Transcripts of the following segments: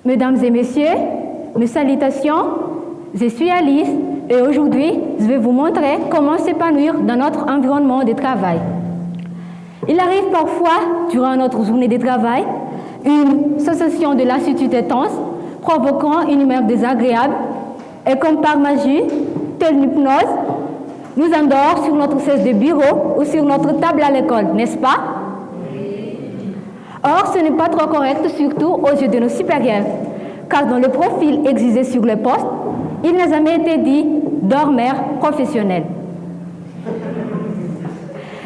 Mesdames et messieurs, mes salutations, je suis Alice et aujourd'hui, je vais vous montrer comment s'épanouir dans notre environnement de travail. Il arrive parfois, durant notre journée de travail, une sensation de lassitude intense, provoquant une humeur désagréable et comme par magie, telle une hypnose, nous endort sur notre chaise de bureau ou sur notre table à l'école, n'est-ce pas? Or, ce n'est pas trop correct, surtout aux yeux de nos supérieurs, car dans le profil exigé sur le poste, il n'a jamais été dit dormeur professionnel.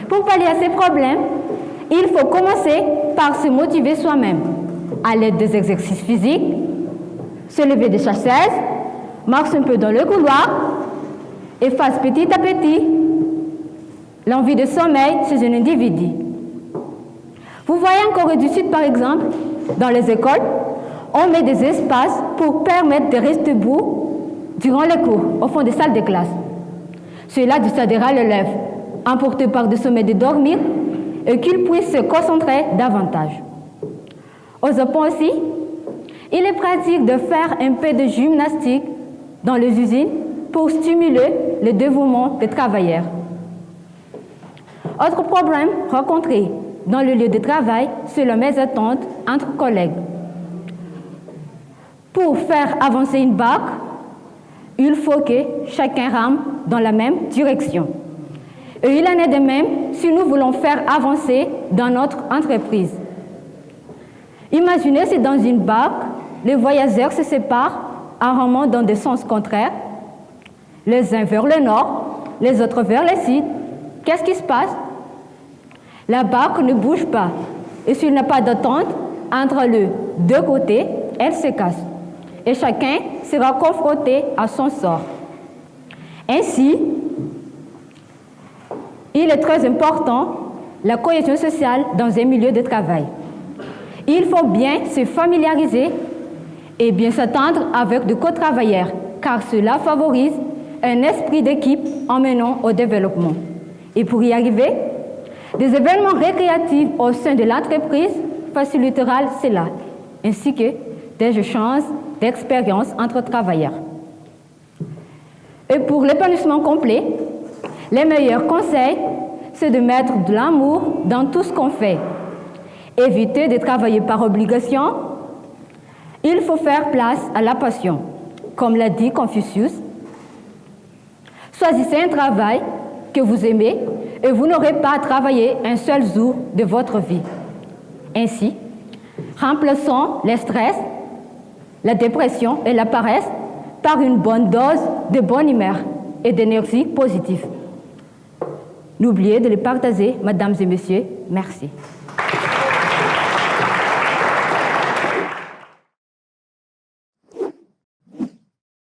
Pour pallier à ces problèmes, il faut commencer par se motiver soi-même, à l'aide des exercices physiques, se lever de sa chaise, marche un peu dans le couloir, efface petit à petit l'envie de sommeil chez un individu. Vous voyez en Corée du Sud, par exemple, dans les écoles, on met des espaces pour permettre de rester debout durant les cours, au fond des salles de classe. Cela dissuadera l'élève, emporté par le sommeil de dormir, et qu'il puisse se concentrer davantage. Au Japon aussi, il est pratique de faire un peu de gymnastique dans les usines pour stimuler le dévouement des travailleurs. Autre problème rencontré dans le lieu de travail, c'est la mésentente entre collègues. Pour faire avancer une barque, il faut que chacun rame dans la même direction. Et il en est de même si nous voulons faire avancer dans notre entreprise. Imaginez si dans une barque, les voyageurs se séparent en ramant dans des sens contraires, les uns vers le nord, les autres vers le sud. Qu'est-ce qui se passe? La barque ne bouge pas. Et s'il n'y a pas d'attente entre les deux côtés, elle se casse. Et chacun sera confronté à son sort. Ainsi, il est très important la cohésion sociale dans un milieu de travail. Il faut bien se familiariser et bien s'entendre avec de co-travailleurs, car cela favorise un esprit d'équipe emmenant au développement. Et pour y arriver, des événements récréatifs au sein de l'entreprise faciliteront cela, ainsi que des échanges d'expériences entre travailleurs. Et pour l'épanouissement complet, les meilleurs conseils, c'est de mettre de l'amour dans tout ce qu'on fait. Éviter de travailler par obligation. Il faut faire place à la passion, comme l'a dit Confucius. Choisissez un travail que vous aimez et vous n'aurez pas à travailler un seul jour de votre vie. Ainsi, remplaçons le stress, la dépression et la paresse par une bonne dose de bonne humeur et d'énergie positive. N'oubliez de les partager, mesdames et messieurs. Merci.